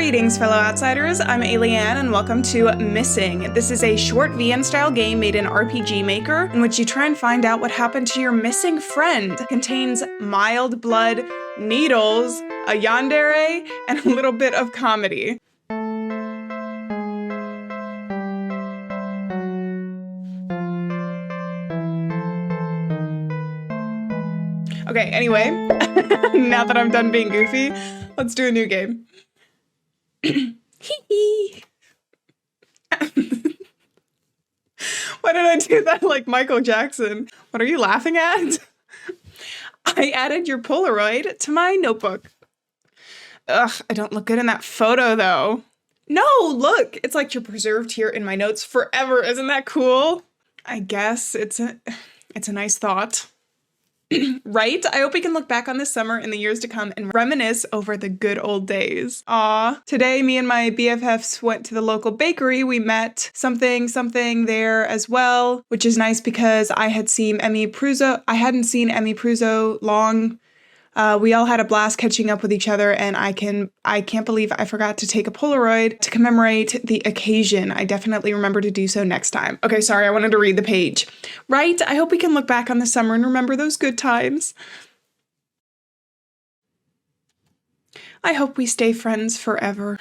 Greetings, fellow outsiders. I'm Alieann, and welcome to Missing. This is a short VN-style game made in RPGMaker, in which you try and find out what happened to your missing friend. It contains mild blood, needles, a yandere, and a little bit of comedy. Okay, anyway, now that I'm done being goofy, let's do a new game. Hee. Why did I do that like Michael Jackson? What are you laughing at? I added your Polaroid to my notebook. Ugh, I don't look good in that photo though. No, look, it's like you're preserved here in my notes forever. Isn't that cool? I guess it's a nice thought. Right? I hope we can look back on this summer in the years to come and reminisce over the good old days. Aw. Today, me and my BFFs went to the local bakery. We met something there as well, which is nice because I hadn't seen Emmy Pruzo long. We all had a blast catching up with each other, and I can't believe I forgot to take a Polaroid to commemorate the occasion. I definitely remember to do so next time. Okay, sorry, I wanted to read the page. Right? I hope we can look back on the summer and remember those good times. I hope we stay friends forever.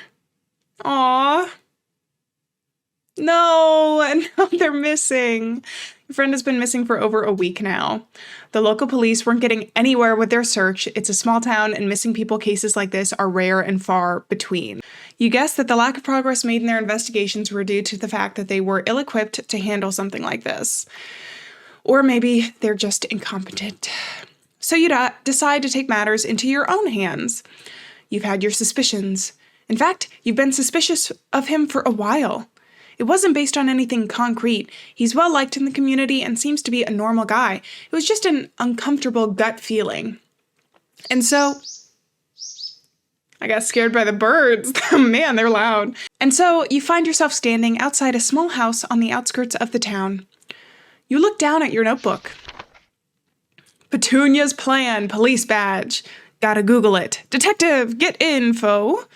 Aww. No, and now they're missing. Your friend has been missing for over a week now. The local police weren't getting anywhere with their search. It's a small town, and missing people cases like this are rare and far between. You guessed that the lack of progress made in their investigations were due to the fact that they were ill-equipped to handle something like this. Or maybe they're just incompetent. So you decide to take matters into your own hands. You've had your suspicions. In fact, you've been suspicious of him for a while. It wasn't based on anything concrete. He's well liked in the community and seems to be a normal guy. It was just an uncomfortable gut feeling. And so, I got scared by the birds. Man, they're loud. And so you find yourself standing outside a small house on the outskirts of the town. You look down at your notebook. Petunia's plan, police badge. Gotta Google it. Detective, get info.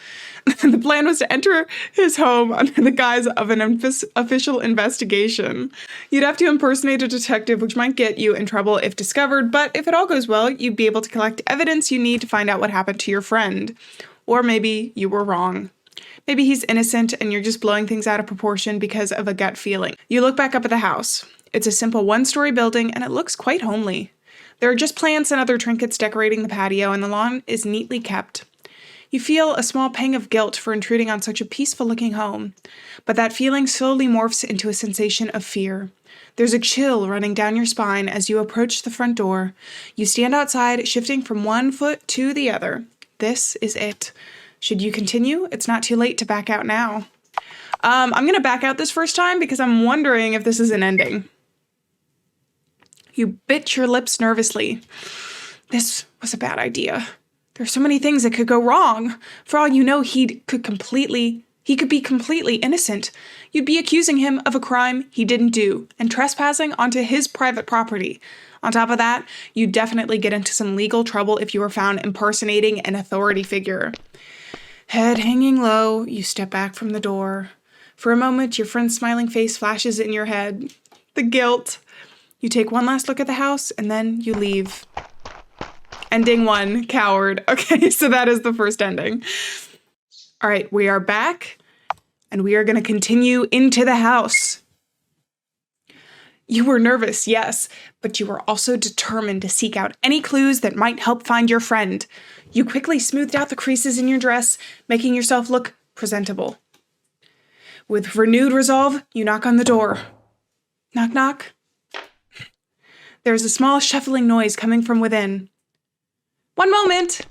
The plan was to enter his home under the guise of an official investigation. You'd have to impersonate a detective, which might get you in trouble if discovered, but if it all goes well, you'd be able to collect evidence you need to find out what happened to your friend. Or maybe you were wrong. Maybe he's innocent and you're just blowing things out of proportion because of a gut feeling. You look back up at the house. It's a simple one-story building and it looks quite homely. There are just plants and other trinkets decorating the patio, and the lawn is neatly kept. You feel a small pang of guilt for intruding on such a peaceful-looking home, but that feeling slowly morphs into a sensation of fear. There's a chill running down your spine as you approach the front door. You stand outside, shifting from one foot to the other. This is it. Should you continue? It's not too late to back out now. I'm going to back out this first time because I'm wondering if this is an ending. You bit your lips nervously. This was a bad idea. There's so many things that could go wrong. For all you know, he could be completely innocent. You'd be accusing him of a crime he didn't do and trespassing onto his private property. On top of that, you'd definitely get into some legal trouble if you were found impersonating an authority figure. Head hanging low, you step back from the door. For a moment, your friend's smiling face flashes in your head. The guilt. You take one last look at the house, and then you leave. Ending 1, coward. Okay, so that is the first ending. All right, we are back, and we are going to continue into the house. You were nervous, yes, but you were also determined to seek out any clues that might help find your friend. You quickly smoothed out the creases in your dress, making yourself look presentable. With renewed resolve, you knock on the door. Knock, knock. There's a small shuffling noise coming from within. One moment!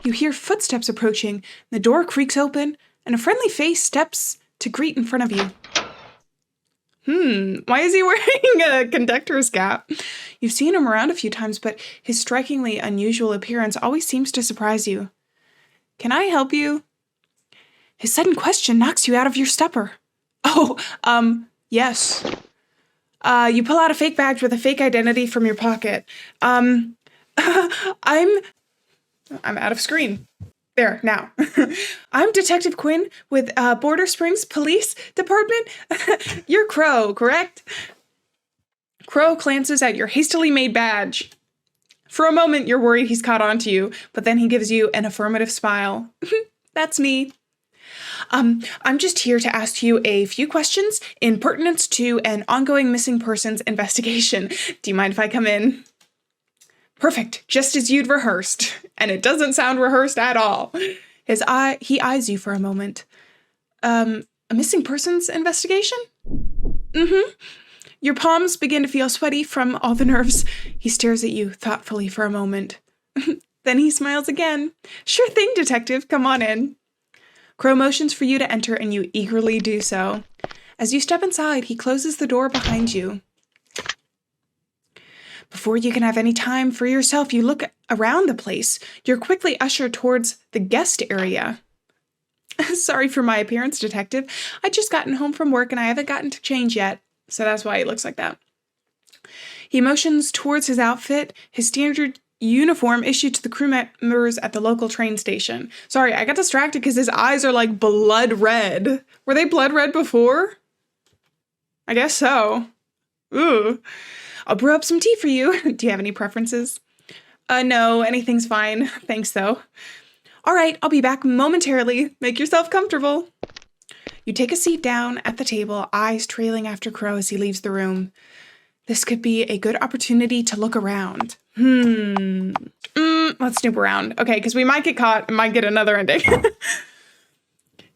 You hear footsteps approaching, the door creaks open, and a friendly face steps to greet in front of you. Why is he wearing a conductor's cap? You've seen him around a few times, but his strikingly unusual appearance always seems to surprise you. Can I help you? His sudden question knocks you out of your stupor. Oh, yes. You pull out a fake badge with a fake identity from your pocket. I'm out of screen. There, now. I'm Detective Quinn with Border Springs Police Department. You're Crow, correct? Crow glances at your hastily made badge. For a moment, you're worried he's caught on to you, but then he gives you an affirmative smile. That's me. I'm just here to ask you a few questions in pertinence to an ongoing missing persons investigation. Do you mind if I come in? Perfect, just as you'd rehearsed. And it doesn't sound rehearsed at all. He eyes you for a moment. A missing persons investigation? Mm-hmm. Your palms begin to feel sweaty from all the nerves. He stares at you thoughtfully for a moment. Then he smiles again. Sure thing, detective. Come on in. Crow motions for you to enter, and you eagerly do so. As you step inside, he closes the door behind you. Before you can have any time for yourself, you look around the place. You're quickly ushered towards the guest area. Sorry for my appearance, detective. I just gotten home from work, and I haven't gotten to change yet. So that's why he looks like that. He motions towards his outfit, his standard uniform issued to the crew members at the local train station. Sorry, I got distracted because his eyes are like blood red. Were they blood red before? I guess so. Ooh. I'll brew up some tea for you. Do you have any preferences? No, anything's fine. Thanks, though. All right, I'll be back momentarily. Make yourself comfortable. You take a seat down at the table, eyes trailing after Crow as he leaves the room. This could be a good opportunity to look around. Let's snoop around. Okay, because we might get caught and might get another ending.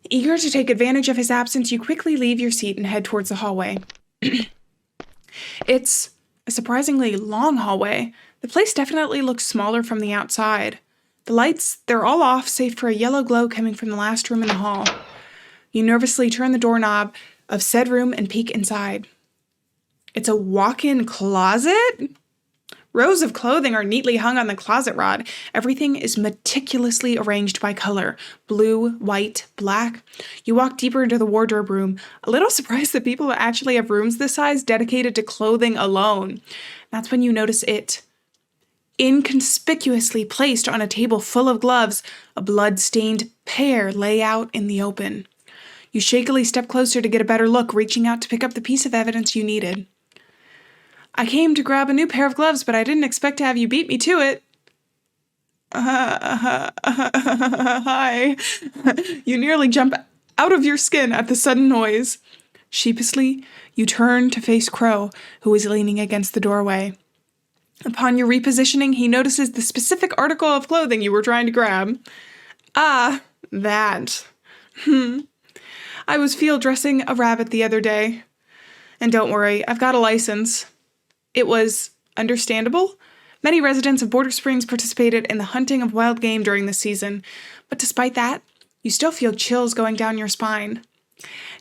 Eager to take advantage of his absence, you quickly leave your seat and head towards the hallway. It's a surprisingly long hallway. The place definitely looks smaller from the outside. The lights, they're all off save for a yellow glow coming from the last room in the hall. You nervously turn the doorknob of said room and peek inside. It's a walk-in closet? Rows of clothing are neatly hung on the closet rod. Everything is meticulously arranged by color. Blue, white, black. You walk deeper into the wardrobe room, a little surprised that people actually have rooms this size dedicated to clothing alone. That's when you notice it. Inconspicuously placed on a table full of gloves, a blood-stained pear lay out in the open. You shakily step closer to get a better look, reaching out to pick up the piece of evidence you needed. I came to grab a new pair of gloves, but I didn't expect to have you beat me to it. Hi. You nearly jump out of your skin at the sudden noise. Sheepishly, you turn to face Crow, who is leaning against the doorway. Upon your repositioning, he notices the specific article of clothing you were trying to grab. Ah, that. I was field dressing a rabbit the other day. And don't worry, I've got a license. It was understandable. Many residents of Border Springs participated in the hunting of wild game during the season, but despite that, you still feel chills going down your spine.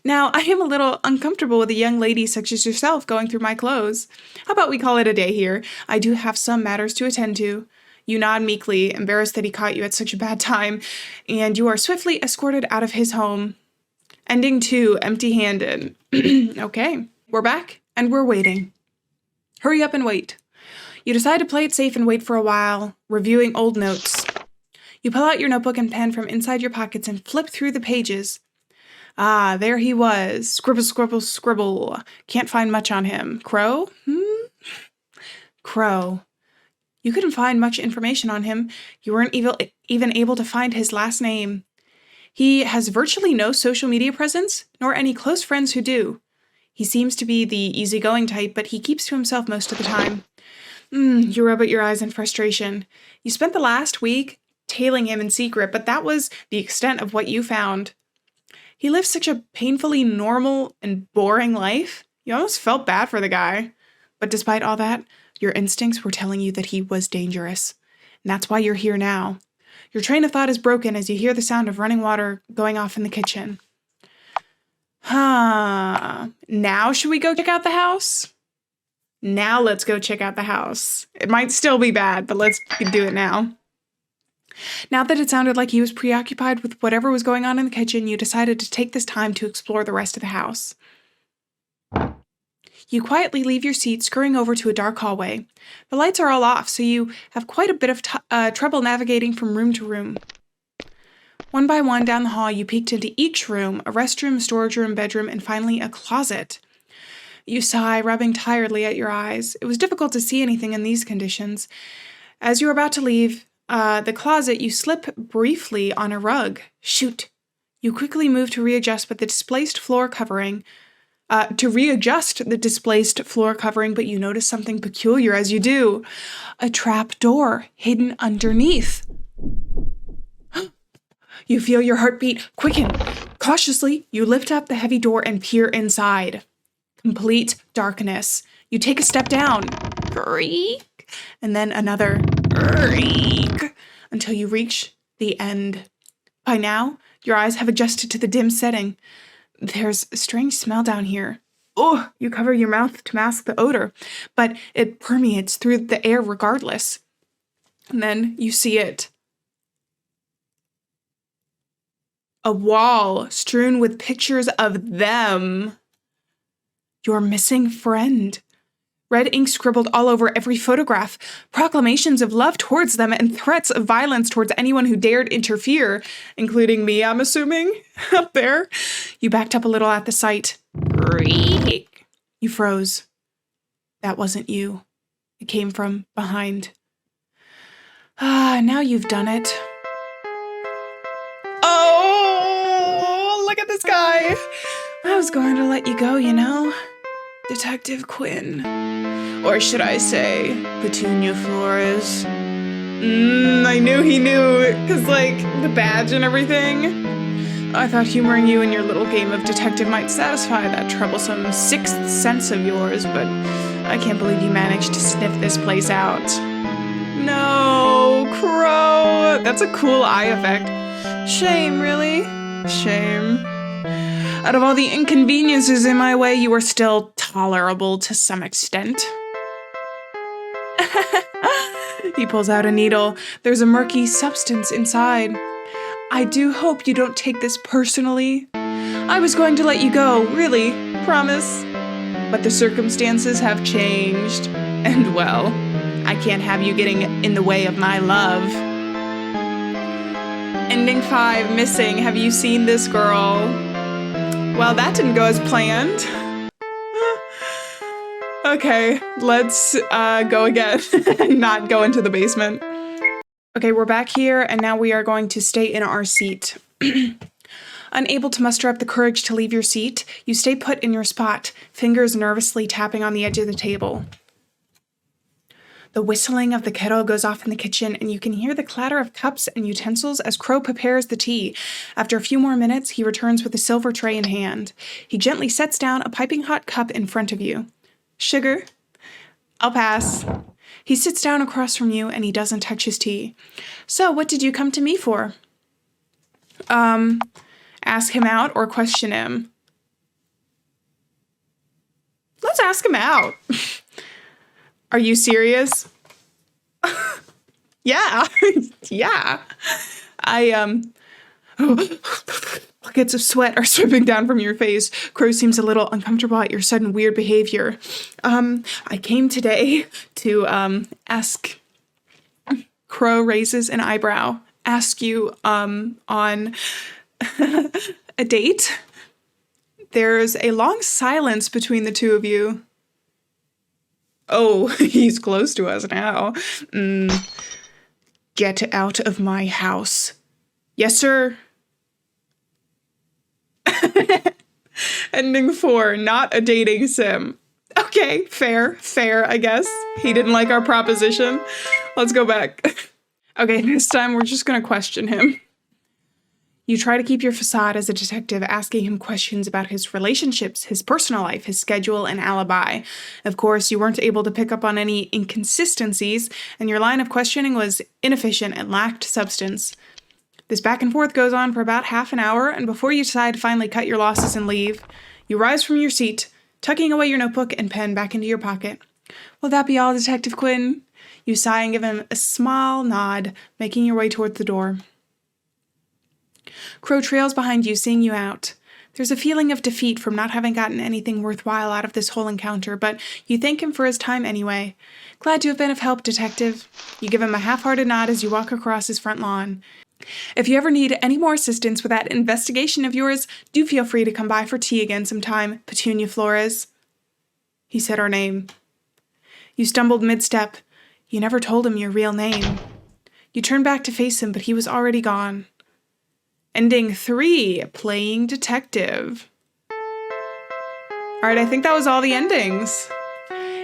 Now, I am a little uncomfortable with a young lady such as yourself going through my clothes. How about we call it a day here? I do have some matters to attend to. You nod meekly, embarrassed that he caught you at such a bad time, and you are swiftly escorted out of his home. Ending 2, empty-handed. Okay, we're back, and we're waiting. Hurry up and wait. You decide to play it safe and wait for a while, reviewing old notes. You pull out your notebook and pen from inside your pockets and flip through the pages. Ah, there he was. Scribble, scribble, scribble. Can't find much on him. Crow? Crow. You couldn't find much information on him. You weren't even able to find his last name. He has virtually no social media presence, nor any close friends who do. He seems to be the easygoing type, but he keeps to himself most of the time. You rub at your eyes in frustration. You spent the last week tailing him in secret, but that was the extent of what you found. He lived such a painfully normal and boring life. You almost felt bad for the guy. But despite all that, your instincts were telling you that he was dangerous. And that's why you're here now. Your train of thought is broken as you hear the sound of running water going off in the kitchen. Now should we go check out the house? Now let's go check out the house. It might still be bad, but let's do it now. Now that it sounded like he was preoccupied with whatever was going on in the kitchen, you decided to take this time to explore the rest of the house. You quietly leave your seat, scurrying over to a dark hallway. The lights are all off, so you have quite a bit of trouble navigating from room to room. One by one down the hall, you peeked into each room, a restroom, storage room, bedroom, and finally a closet. You sigh, rubbing tiredly at your eyes. It was difficult to see anything in these conditions. As you were about to leave the closet, you slip briefly on a rug. Shoot! You quickly move to readjust the displaced floor covering, but you notice something peculiar as you do. A trap door hidden underneath. You feel your heartbeat quicken. Cautiously, you lift up the heavy door and peer inside. Complete darkness. You take a step down. Creak. And then another. Creak. Until you reach the end. By now, your eyes have adjusted to the dim setting. There's a strange smell down here. Oh, you cover your mouth to mask the odor, but it permeates through the air regardless. And then you see it. A wall strewn with pictures of them. Your missing friend. Red ink scribbled all over every photograph. Proclamations of love towards them and threats of violence towards anyone who dared interfere, including me, I'm assuming, up there. You backed up a little at the sight. Creak. You froze. That wasn't you. It came from behind. Now you've done it. Oh, look at this guy. I was going to let you go, you know. Detective Quinn. Or should I say, Petunia Flores. I knew he knew, because, like, the badge and everything. I thought humoring you in your little game of detective might satisfy that troublesome sixth sense of yours, but I can't believe you managed to sniff this place out. No, Crow. That's a cool eye effect. Shame, really? Shame. Out of all the inconveniences in my way, you are still tolerable to some extent. He pulls out a needle. There's a murky substance inside. I do hope you don't take this personally. I was going to let you go, really, promise. But the circumstances have changed. And well, I can't have you getting in the way of my love. Ending 5, missing. Have you seen this girl? Well, that didn't go as planned. Okay, let's go again. Not go into the basement. Okay, we're back here, and now we are going to stay in our seat. Unable to muster up the courage to leave your seat, you stay put in your spot, fingers nervously tapping on the edge of the table. The whistling of the kettle goes off in the kitchen, and you can hear the clatter of cups and utensils as Crow prepares the tea. After a few more minutes, he returns with a silver tray in hand. He gently sets down a piping hot cup in front of you. Sugar? I'll pass. He sits down across from you, and he doesn't touch his tea. So, what did you come to me for? Ask him out or question him? Let's ask him out. Are you serious? Yeah. Yeah. Buckets of sweat are dripping down from your face. Crow seems a little uncomfortable at your sudden weird behavior. I came today to, ask... Crow raises an eyebrow. Ask you, on a date? There's a long silence between the two of you. Oh, he's close to us now. Get out of my house. Yes, sir. Ending 4, not a dating sim. Okay, fair, I guess. He didn't like our proposition. Let's go back. Okay, this time we're just gonna question him. You try to keep your facade as a detective, asking him questions about his relationships, his personal life, his schedule, and alibi. Of course, you weren't able to pick up on any inconsistencies, and your line of questioning was inefficient and lacked substance. This back and forth goes on for about half an hour, and before you decide to finally cut your losses and leave, you rise from your seat, tucking away your notebook and pen back into your pocket. Will that be all, Detective Quinn? You sigh and give him a small nod, making your way toward the door. Crow trails behind you, seeing you out. There's a feeling of defeat from not having gotten anything worthwhile out of this whole encounter, but you thank him for his time anyway. Glad to have been of help, Detective. You give him a half-hearted nod as you walk across his front lawn. If you ever need any more assistance with that investigation of yours, do feel free to come by for tea again sometime, Petunia Flores. He said her name. You stumbled mid-step. You never told him your real name. You turned back to face him, but he was already gone. Ending 3, playing detective. All right, I think that was all the endings.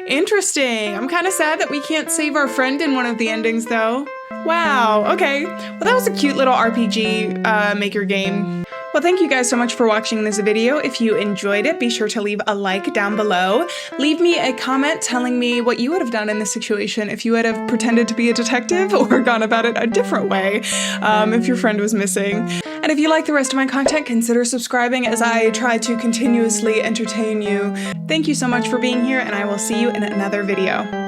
Interesting. I'm kind of sad that we can't save our friend in one of the endings, though. Wow, okay. Well, that was a cute little RPG maker game. Well, thank you guys so much for watching this video. If you enjoyed it, be sure to leave a like down below. Leave me a comment telling me what you would have done in this situation if you would have pretended to be a detective or gone about it a different way if your friend was missing. And if you like the rest of my content, consider subscribing as I try to continuously entertain you. Thank you so much for being here, and I will see you in another video.